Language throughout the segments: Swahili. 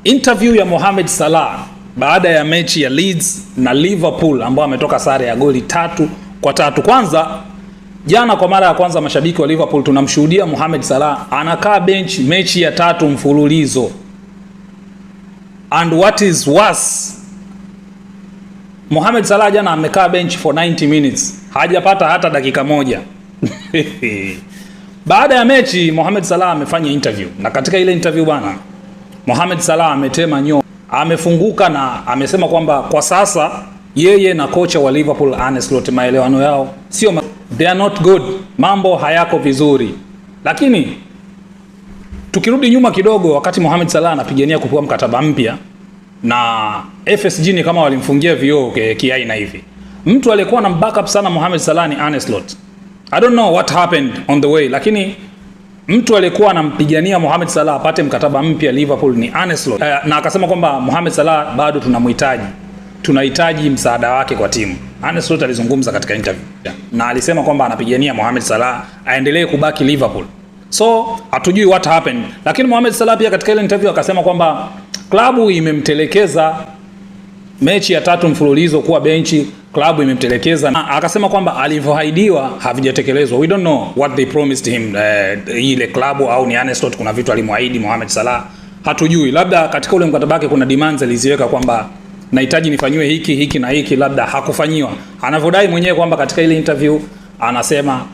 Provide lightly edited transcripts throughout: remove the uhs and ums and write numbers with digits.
Interview ya Mohamed Salah baada ya mechi ya Leeds na Liverpool ambao ametoka sare ya goli 3-3. Kwanza jana kwa mara ya kwanza mashabiki wa Liverpool tunamshuhudia Mohamed Salah anakaa bench mechi ya 3 mfululizo. And what is worse, Mohamed Salah jana amekaa bench for 90 minutes. Hajapata hata dakika moja. Baada ya mechi Mohamed Salah amefanya interview, na katika ile interview bana, Mohamed Salah ametema nyo, amefunguka na amesema kwamba kwa sasa yeye na kocha wa Liverpool Arne Slot maelewano yao they are not good, mambo hayako vizuri. Lakini tukirudi nyuma kidogo, wakati Mohamed Salah anapigania kupewa mkataba mpya na FSG ni kama walimfungia vioo kiaina hivi, mtu aliyekuwa na backup sana Mohamed Salah ni Arne Slot. I don't know what happened on the way, lakini mtu aliyekuwa anampigania Mohamed Salah apate mkataba mpya Liverpool ni Arne Slot. Na akasema kwamba Mohamed Salah bado tunahitaji msaada wake kwa timu. Arne Slot alizungumza katika interview na alisema kwamba anapigania Mohamed Salah aendelee kubaki Liverpool. So hatujui what happened, lakini Mohamed Salah pia katika ile interview akasema kwamba klabu imemtelekeza mechi ya 3 mfululizo kuwa benchi, klabu imemtelekeza. Akasema kwamba alivyoahidiwa havijatekelezwa. We don't know what they promised him, ile klabu au ni Arne Slot kuna vitu alimwaahidi Mohamed Salah, hatujui. Labda katika ule mkataba wake kuna demands aliziweka kwamba nahitaji nifanywe hiki na hiki, labda hakufanyiwa. Anavodai mwenyewe kwamba katika ile interview anasema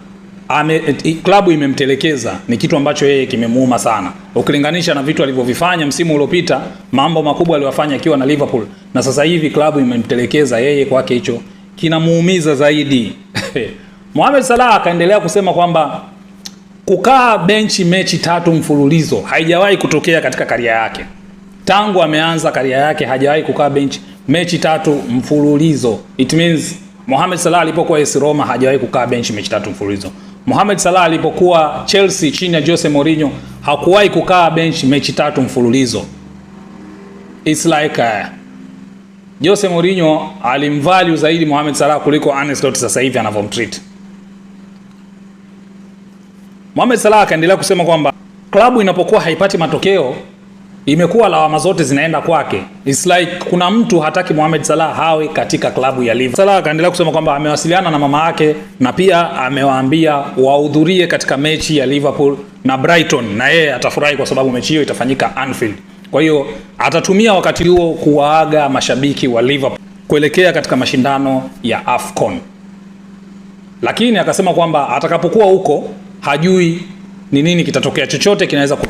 klabu imemtelekeza, ni kitu ambacho yeye kimemuuma sana ukilinganisha na vitu alivyovifanya msimu uliopita, mambo makubwa aliyofanya akiwa na Liverpool, na sasa hivi klabu imemtelekeza yeye, kwake hicho kinamuumiza zaidi. Mohamed Salah akaendelea kusema kwamba kukaa benchi mechi 3 mfululizo haijawahi kutokea katika karia yake. Tangu ameanza karia yake hajawahi kukaa benchi mechi 3 mfululizo. It means Mohamed Salah alipokuwa AS Roma hajawahi kukaa benchi mechi 3 mfululizo. Mohamed Salah alipokuwa Chelsea chini ya Jose Mourinho hakuwahi kukaa bench mechi 3 mfululizo. It's like Jose Mourinho alimvalue zaidi Mohamed Salah kuliko Arne Slot sasa hivi anavomtreat. Mohamed Salah akaendelea kusema kwamba klabu inapokuwa haipati matokeo imekuwa lawama zote zinaenda kwake. It's like kuna mtu hataki Mohamed Salah hawe katika klabu ya Liverpool. Salah akaendelea kusema kwamba amewasiliana na mama yake na pia amewaambia wahudhurie katika mechi ya Liverpool na Brighton, na yeye atafurahi kwa sababu mechi hiyo itafanyika Anfield. Kwa hiyo atatumia wakati huo kuwaaga mashabiki wa Liverpool kuelekea katika mashindano ya AFCON. Lakini akasema kwamba atakapokuwa huko hajui ni nini kitatokea, chochote kinaweza kutokea.